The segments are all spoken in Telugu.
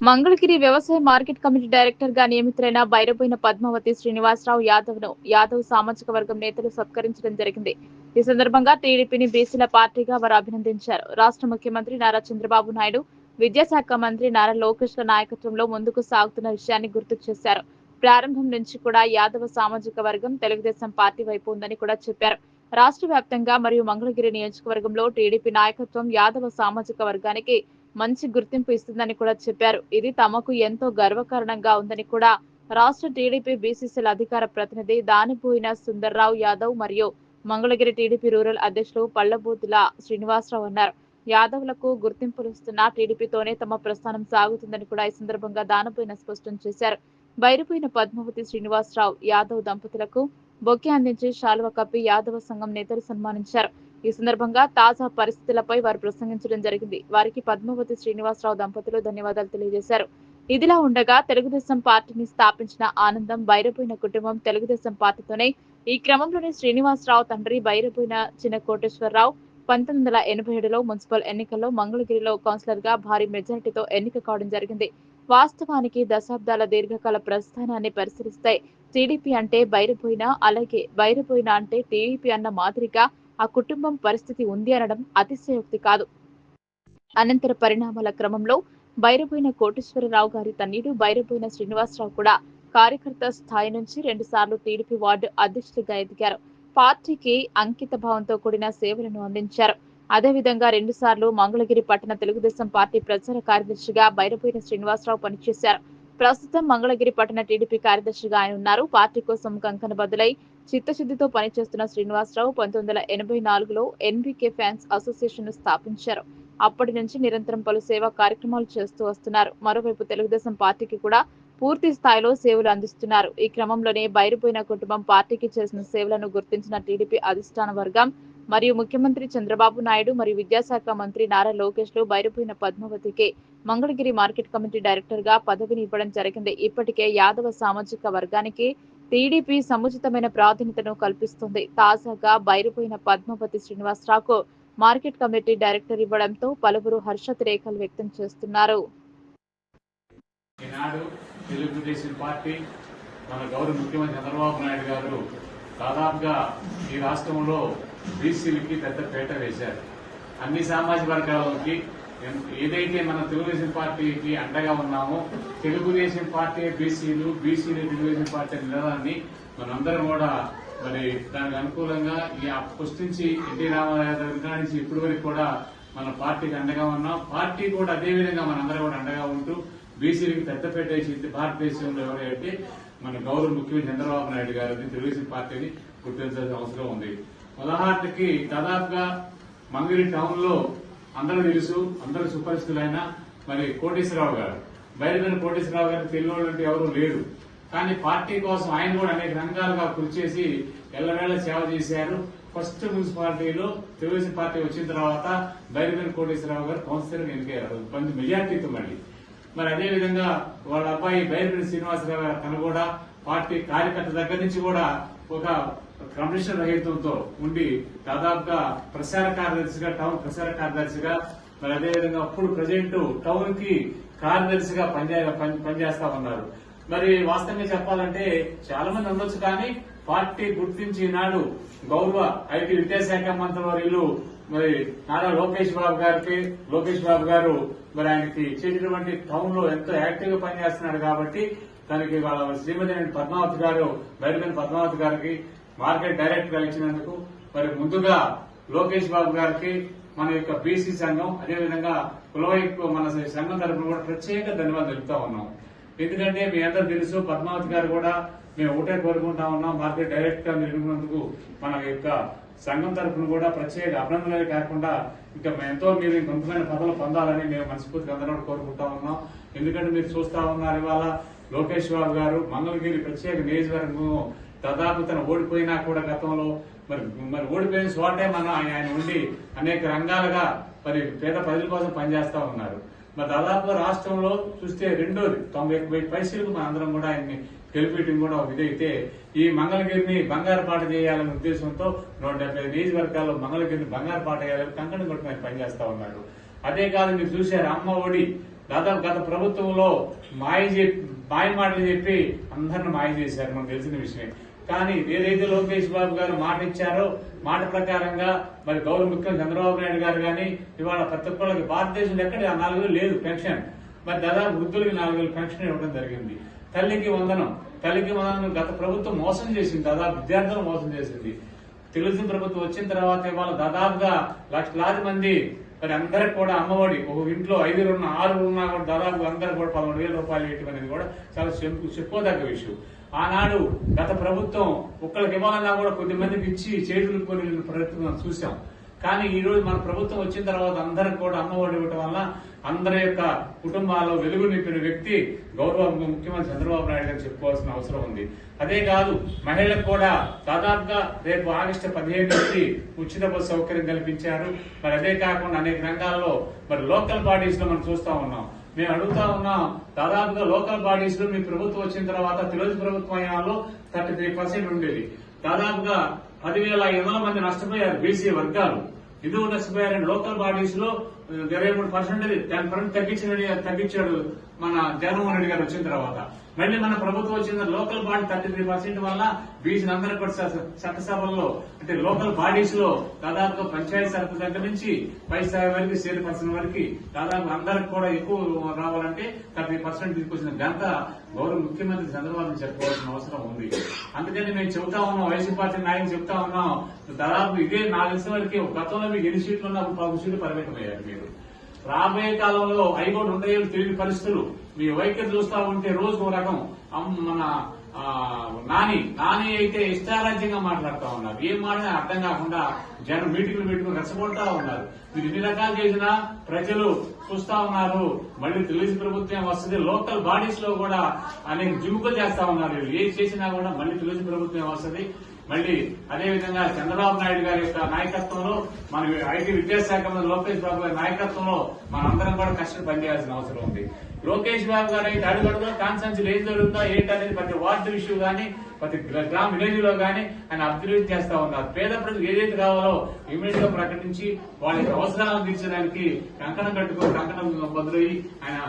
మంగళగిరి వ్యవసాయ మార్కెట్ కమిటీ డైరెక్టర్ గా నియమితులైన బైరబోయిన పద్మావతి శ్రీనివాసరావు యాదవ్ సామాజిక వర్గం నేతలు సత్కరించడం జరిగింది. ఈ సందర్భంగా టీడీపీని బీసీల పార్టీగా వారు అభినందించారు. రాష్ట్ర ముఖ్యమంత్రి నారా చంద్రబాబు నాయుడు, విద్యాశాఖ మంత్రి నారా లోకేష్ల నాయకత్వంలో ముందుకు సాగుతున్న విషయాన్ని గుర్తు చేశారు. ప్రారంభం నుంచి కూడా యాదవ సామాజిక వర్గం తెలుగుదేశం పార్టీ వైపు ఉందని కూడా చెప్పారు. రాష్ట్ర వ్యాప్తంగా మరియు మంగళగిరి నియోజకవర్గంలో టీడీపీ నాయకత్వం యాదవ సామాజిక వర్గానికి మంచి గుర్తింపు ఇస్తుందని కూడా చెప్పారు. ఇది తమకు ఎంతో గర్వకారణంగా ఉందని కూడా రాష్ట్ర టీడీపీ బీసీసీల అధికార ప్రతినిధి దానిపోయిన సుందర్రావు యాదవ్ మరియు మంగళగిరి టీడీపీ రూరల్ అధ్యక్షులు పళ్లబూతుల శ్రీనివాసరావు అన్నారు. యాదవ్లకు గుర్తింపునిస్తున్న టీడీపీతోనే తమ ప్రస్థానం సాగుతుందని కూడా ఈ సందర్భంగా దానిపోయిన స్పష్టం చేశారు. బైరిపోయిన పద్మావతి శ్రీనివాసరావు యాదవ్ దంపతులకు బొకే అందించి శాలువ కప్పి యాదవ సంఘం నేతలు సన్మానించారు. ఈ సందర్భంగా తాజా పరిస్థితులపై వారు ప్రసంగించడం జరిగింది. వారికి పద్మావతి శ్రీనివాసరావు దంపతులు ధన్యవాదాలు తెలియజేశారు. ఇదిలా ఉండగా తెలుగుదేశం పార్టీని స్థాపించిన ఆనందం బైరబోయిన కుటుంబం తెలుగుదేశం పార్టీతోనే. ఈ క్రమంలోనే శ్రీనివాసరావు తండ్రి బైరబోయిన చిన్న కోటేశ్వరరావు 1987లో మున్సిపల్ ఎన్నికల్లో మంగళగిరిలో కౌన్సిలర్ గా భారీ మెజారిటీతో ఎన్నిక కావడం జరిగింది. వాస్తవానికి దశాబ్దాల దీర్ఘకాల ప్రస్థానాన్ని పరిశీలిస్తే టీడీపీ అంటే బైరబోయిన, అలాగే బైరబోయిన అంటే టీడీపీ అన్న మాదిరిగా ఆ కుటుంబం పరిస్థితి ఉంది అనడం అతిశయోక్తి కాదు. అనంతర పరిణామాల క్రమంలో బైరబోయిన కోటేశ్వరరావు గారి తనయుడు బైరబోయిన శ్రీనివాసరావు కూడా కార్యకర్త స్థాయి నుంచి 2 సార్లు టీడీపీ వార్డు అధ్యక్షుడిగా ఎదిగారు. పార్టీకి అంకిత భావంతో కూడిన సేవలను అందించారు. అదేవిధంగా 2 సార్లు మంగళగిరి పట్టణ తెలుగుదేశం పార్టీ ప్రచార కార్యదర్శిగా బైరబోయిన శ్రీనివాసరావు పనిచేశారు. ప్రస్తుతం మంగళగిరి పట్టణ టీడీపీ కార్యదర్శిగా ఆయన ఉన్నారు. పార్టీ కోసం కంకణబద్దులై చిత్తశుద్ధితో పనిచేస్తున్న శ్రీనివాసరావు 1984లో ఎన్బీకే ఫ్యాన్స్ అసోసియేషన్ ను స్థాపించారు. అప్పటి నుంచి నిరంతరం పలు సేవా కార్యక్రమాలు చేస్తూ వస్తున్నారు. మరోవైపు తెలుగుదేశం పార్టీకి కూడా పూర్తి స్థాయిలో సేవలు అందిస్తున్నారు. ఈ క్రమంలోనే బైరిపోయిన కుటుంబం పార్టీకి చేసిన సేవలను గుర్తించిన టీడీపీ అధిష్టాన వర్గం మరియు ముఖ్యమంత్రి చంద్రబాబు నాయుడు మరియు విద్యాశాఖ మంత్రి నారా లోకేష్లు బైరిపోయిన పద్మావతికి మంగళగిరి మార్కెట్ కమిటీ డైరెక్టర్ గా పదవిని ఇవ్వడం జరిగింది. ఇప్పటికే యాదవ సామాజిక వర్గానికి టీడీపీ సముచితమైన ప్రాధాన్యతను కల్పిస్తుంది. తాజాగా బైరిపోయిన పద్మావతి శ్రీనివాసరావుకు మార్కెట్ కమిటీ డైరెక్టర్ ఇవ్వడంతో పలువురు హర్షాతిరేకాలు వ్యక్తం చేస్తున్నారు. ఈనాడు తెలుగుదేశం పార్టీ మన గౌరవ ముఖ్యమంత్రి చంద్రబాబు నాయుడు గారు దాదాపుగా ఈ రాష్ట్రంలో బీసీలకి పెద్ద పీట వేశారు. అన్ని సామాజిక వర్గాలకి ఏదైతే మన తెలుగుదేశం పార్టీకి అండగా ఉన్నామో తెలుగుదేశం పార్టీ బీసీలు తెలుగుదేశం పార్టీ నిలదాన్ని మనందరం కూడా మరి దానికి అనుకూలంగా ఫస్ట్ నుంచి ఎన్టీ రామారావు దగ్గర నుంచి ఇప్పటి వరకు కూడా మన పార్టీకి అండగా ఉన్నాం. పార్టీ కూడా అదే విధంగా మనందరం కూడా అండగా ఉంటూ బీసీలకి పెద్దపేట వేసి భారతదేశంలో ఎవరైతే మన గౌరవ ముఖ్యమంత్రి చంద్రబాబు నాయుడు గారిని తెలుగుదేశం పార్టీని గుర్తించాల్సిన అవసరం ఉంది. ఉదాహరణకి దాదాపుగా మంగళగిరి టౌన్ లో అందరూ తెలుసు, అందరూ సుపరిచితులైన మరి కోటేశ్వరరావు గారు, బయలుదేరిన కోటేశ్వరరావు గారు తెలియని ఎవరు లేరు. కానీ పార్టీ కోసం ఆయన కూడా అనేక రంగాలుగా కృషి చేసి ఎల్లవేళ సేవ చేశారు. ఫస్ట్ మున్సిపాలిటీలో తెలుగుదేశం పార్టీ వచ్చిన తర్వాత బయలుదేరిన కోటేశ్వరరావు గారు కౌన్సిలర్ ఎన్నికయ్యారు మెజార్టీతో. మరి అదేవిధంగా వాళ్ళ అబ్బాయి బైరబోయిన శ్రీనివాసరావు గారు తను కూడా పార్టీ కార్యకర్త దగ్గర నుంచి కూడా ఒక క్రమశిక్షణ రహితంతో ఉండి దాదాపుగా ప్రచార కార్యదర్శిగా, టౌన్ ప్రచార కార్యదర్శిగా, మరి అదేవిధంగా అప్పుడు ప్రజెంట్ టౌన్ కి కార్యదర్శిగా పనిచేస్తా ఉన్నారు. మరి వాస్తవంగా చెప్పాలంటే చాలా మంది ఉండొచ్చు, కానీ పార్టీ గుర్తించి ఈనాడు గౌరవ ఐటీ విద్యాశాఖ మంత్రి వర్యులు మరి నారా లోకేష్ బాబు గారు మరి ఆయనకి ఇచ్చేటటువంటి టౌన్ లో ఎంతో యాక్టివ్ గా పనిచేస్తున్నాడు. కాబట్టి దానికి వాళ్ళ శ్రీమతి పద్మావతి గారు, బైరబోయిన పద్మావతి గారికి మార్కెట్ డైరెక్టర్ గా ఇచ్చినందుకు మరి ముందుగా లోకేష్ బాబు గారికి మన యొక్క బీసీ సంఘం, అదేవిధంగా కులవైపు మన సంఘం తరఫున కూడా ప్రత్యేక ధన్యవాదాలు తెలుపుతా ఉన్నాం. ఎందుకంటే మీ అందరూ తెలుసు, పద్మావతి గారు కూడా మేము ఒకటే కోరుకుంటా ఉన్నాం, మార్కెట్ డైరెక్టర్ గా నిలుపుకున్నందుకు మన యొక్క సంఘం తరఫున కూడా ప్రత్యేక అభినందనలే కాకుండా ఇంకా ఎంతో మీరు కొంతమైన పదవులు పొందాలని మేము మనస్ఫూర్తిగా అందరూ కోరుకుంటా ఉన్నాం. ఎందుకంటే మీరు చూస్తా ఉన్నారు, ఇవాళ లోకేష్ బాబు గారు మంగళగిరి ప్రత్యేక నియోజకవర్గం దాదాపు తను ఓడిపోయినా కూడా గతంలో మరి ఓడిపోయిన చోటే మనం ఆయన ఉండి అనేక రంగాలుగా మరి పేద ప్రజల కోసం పనిచేస్తా ఉన్నారు. మరి దాదాపు రాష్ట్రంలో చూస్తే రెండోది 90 పైసలకు మన అందరం కూడా ఆయన్ని గెలిపేయటం కూడా ఒక ఇదైతే ఈ మంగళగిరిని బంగారుపాట చేయాలనే ఉద్దేశంతో 175 నియోజకవర్గాల్లో మంగళగిరిని బంగారుపాట చేయాలని కంకణం కొట్టుకుని పనిచేస్తా ఉన్నారు. అదే కాదు, మీరు చూశారు అమ్మ ఒడి దాదాపు గత ప్రభుత్వంలో మాయ మాటలు చెప్పి అందరిని మాయ చేశారు, మనకు తెలిసిన విషయమే. కానీ ఏదైతే లోకేష్ బాబు గారు మాట ఇచ్చారో మాట ప్రకారంగా మరి గౌరవ ముఖ్యమంత్రి చంద్రబాబు నాయుడు గారు కానీ ఇవాళ ప్రతి ఒక్కరికి భారతదేశంలో ఎక్కడ 4,000 లేదు పెన్షన్, మరి దాదాపు వృద్ధులకి 4,000 పెన్షన్ ఇవ్వడం జరిగింది. తల్లికి వందనం గత ప్రభుత్వం మోసం చేసింది, దాదాపు విద్యార్థులు మోసం చేసింది. తెలుగుదేశం ప్రభుత్వం వచ్చిన తర్వాత ఇవాళ దాదాపుగా లక్షలాది మంది మరి అందరికి కూడా అమ్మఒడి, ఒక ఇంట్లో 5 ఉన్నా 6 ఉన్నా కూడా దాదాపు అందరికి కూడా 13,000 రూపాయలు ఇవ్వడం అనేది కూడా చాలా చెప్పుకోదగ్గ విషయం. ఆనాడు గత ప్రభుత్వం ఒక్కరికి ఇవ్వాలన్నా కూడా కొద్ది మందికి ఇచ్చి చేతులు కొని ప్రయత్నం చూసాం. కానీ ఈ రోజు మన ప్రభుత్వం వచ్చిన తర్వాత అందరికి కూడా అమ్మఒడి ఇవ్వటం వల్ల అందరి యొక్క కుటుంబాల్లో వెలుగు నింపిన వ్యక్తి గౌరవ ముఖ్యమంత్రి చంద్రబాబు నాయుడు గారు చెప్పుకోవాల్సిన అవసరం ఉంది. అదే కాదు, మహిళలకు కూడా దాదాపుగా రేపు ఆగస్టు 15 నుంచి ఉచిత బస్సు సౌకర్యం కల్పించారు. మరి అదే కాకుండా అనేక రంగాల్లో మరి లోకల్ బాడీస్ లో మనం చూస్తా ఉన్నాం. మేము అడుగుతా ఉన్నాం, దాదాపుగా లోకల్ బాడీస్ లో మీ ప్రభుత్వం వచ్చిన తర్వాత తెలుగుదేశం ప్రభుత్వం హయాంలో 33% ఉండేది. దాదాపుగా 10,500 మంది నష్టపోయారు బీసీ వర్గాలు. ఎందుకు నష్టపోయారంటే లోకల్ బాడీస్ లో 23% 10% తగ్గించాడు మన జగన్మోహన్ రెడ్డి గారు వచ్చిన తర్వాత. మళ్ళీ మన ప్రభుత్వం వచ్చిన లోకల్ బాడీ 33% వల్ల బీసీ అందరికీ కూడా చట్టసభల్లో అంటే లోకల్ బాడీస్ లో దాదాపుగా పంచాయతీ సరుకు దగ్గర నుంచి పై స్థాయి వరకు చైర్పర్సన్ వరకు దాదాపు అందరికి కూడా ఎక్కువ రావాలంటే 30% తీసుకొచ్చిన ఘనత గౌరవ ముఖ్యమంత్రి చంద్రబాబు చెప్పుకోవాల్సిన అవసరం ఉంది. అందుకని మేము చెబుతా ఉన్నాం, వైసీపీ పార్టీ నాయకులు చెప్తా ఉన్నాం, దాదాపు ఇదే 4 నిమిషాల వరకు గతంలో మీకు 8 సీట్లు ఉన్నప్పుడు 10 సీట్లు పరిమితమయ్యారు. మీరు రాబోయే కాలంలో ఐగోడు ఉండేవి తెలియని పరిస్థితులు. మీ వైఖరి చూస్తా ఉంటే రోజుకు ఒక రకం. మన నాని అయితే ఇష్టారాజ్యంగా మాట్లాడుతూ ఉన్నారు. ఏం మాట్లాడినా అర్థం కాకుండా జనం మీటింగ్లు పెట్టుకుని రెచ్చగొడతా ఉన్నారు. మీరు ఎన్ని రకాలు చేసినా ప్రజలు చూస్తా ఉన్నారు. మళ్ళీ తెలుగుదేశం ప్రభుత్వం వస్తుంది. లోకల్ బాడీస్ లో కూడా అనేక జిమ్ముకలు చేస్తా ఉన్నారు. ఏం చేసినా కూడా మళ్ళీ తెలుగుదేశం ప్రభుత్వం వస్తుంది. మళ్ళీ అదేవిధంగా చంద్రబాబు నాయుడు గారి యొక్క నాయకత్వంలో మన ఐటీ విద్యాశాఖ మంత్రి లోకేష్ బాబు గారి నాయకత్వంలో మనందరం కూడా కష్టపడి పనిచేయాల్సిన అవసరం ఉంది. లోకేష్ బాబు గారు అయితే అడుగడుగులో కాన్సెన్సీలు ఏం జరుగుతుందో ఏంటనేది ప్రతి వార్డు ఇష్యూ గానీ ప్రతి గ్రామ విలేజ్ లో గానీ ఆయన అభివృద్ధి చేస్తా ఉన్నారు. పేద ప్రజలకు ఏదైతే కావాలో ఇమీడియట్ గా ప్రకటించి వాళ్ళ యొక్క అవసరాలను తీర్చడానికి కంకణం కట్టుకుని కంకణం బదులయ్యి ఆయన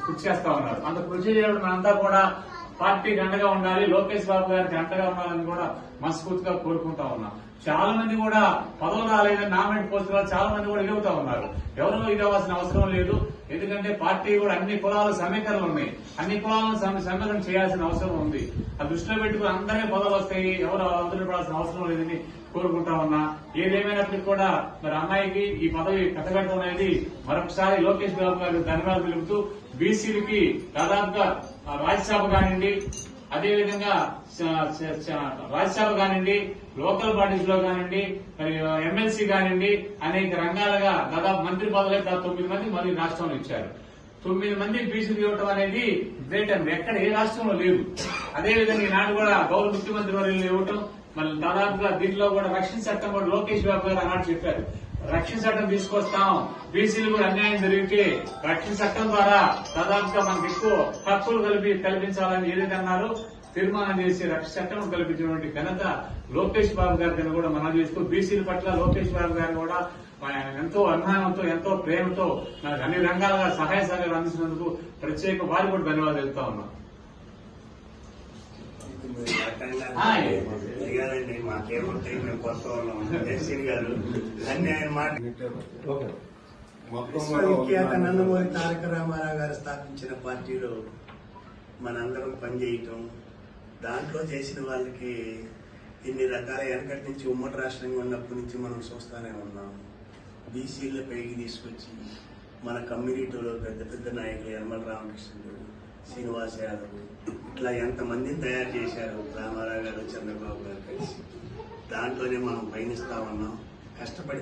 కృషి చేస్తా ఉన్నారు. అంత కృషి చేయడం మనంతా కూడా పార్టీకి అండగా ఉండాలి, లోకేష్ బాబు గారికి అండగా ఉండాలని కూడా మనస్ఫూర్తిగా కోరుకుంటా ఉన్నాం. చాలా మంది కూడా పదవులు రాలేదని నామినేట్ పోస్టులు చాలా మంది కూడా ఎదుగుతా ఉన్నారు. ఎవరో ఇదవలసిన అవసరం లేదు. ఎందుకంటే పార్టీ కూడా అన్ని కులాల సమీకరణలు ఉన్నాయి. అన్ని కులాలను సమీకరణ చేయాల్సిన అవసరం ఉంది. ఆ దృష్టిలో పెట్టుకుని అందరికీ పదవులు వస్తాయి, ఎవరు అందరూ పడాల్సిన అవసరం లేదని కోరుకుంటా ఉన్నా. ఏదేమైనప్పటికీ కూడా మరి అమ్మాయికి ఈ పదవి కట్టబెట్టడం అనేది మరొకసారి లోకేష్ బాబు గారికి ధన్యవాదాలు తెలుపుతూ బీసీలకి దాదాపుగా రాజ్యసభ కానివ్వండి, అదేవిధంగా రాజ్యసభ కానివ్వండి, లోకల్ బాడీస్ లో కానివ్వండి, మరి ఎమ్మెల్సీ కానివ్వండి, అనేక రంగాలుగా దాదాపు మంత్రి పదవులే 9 మంది మరి రాష్ట్రంలో ఇచ్చారు. 9 మంది బీసీలు ఇవ్వటం అనేది గ్రేట్ అండి, ఎక్కడ ఏ రాష్ట్రంలో లేదు. అదేవిధంగా ఈనాడు కూడా గౌరవ ముఖ్యమంత్రి వారిని ఇవ్వటం మళ్ళీ దాదాపుగా దీంట్లో కూడా రక్షణ చట్టం కూడా లోకేష్ బాబు గారు ఆనాడు చెప్పారు. రక్షణ చట్టం తీసుకొస్తాం, బీసీలు కూడా అన్యాయం జరిగితే రక్షణ చట్టం ద్వారా దాదాపుగా మనకు ఎక్కువ హక్కులు కల్పించాలని ఏదైతే అన్నారో తీర్మానం చేసి రక్షణ చట్టం కల్పించినటువంటి ఘనత లోకేష్ బాబు గారికి కూడా మనం చేస్తూ బీసీల పట్ల లోకేష్ బాబు గారు కూడా ఎంతో అభిమానంతో ఎంతో ప్రేమతో మనకు అన్ని రంగాలుగా సహాయ సహకారం అందించినందుకు ప్రత్యేక వారికి కూడా ధన్యవాదాలు తెలుపుతా ఉన్నాం. మాకేముంటాయి, మేము కొత్త వాళ్ళం గారు అన్ని ఆయన మాట. విశ్వవిఖ్యాత నందమూరి తారక రామారావు గారు స్థాపించిన పార్టీలో మనందరం పనిచేయటం, దాంట్లో చేసిన వాళ్ళకి ఇన్ని రకాల వెనకటి నుంచి ఉమ్మడి రాష్ట్రంగా ఉన్నప్పటి నుంచి మనం చూస్తానే ఉన్నాం. బీసీల పైకి తీసుకొచ్చి మన కమ్యూనిటీలో పెద్ద పెద్ద నాయకులు యనమల రామకృష్ణుడు, శ్రీనివాస్ యాదవ్ ఇట్లా ఎంతమందిని తయారు చేశారు రామారావు గారు, చంద్రబాబు గారు కలిసి. దాంట్లోనే మనం పయనిస్తా ఉన్నాం, కష్టపడి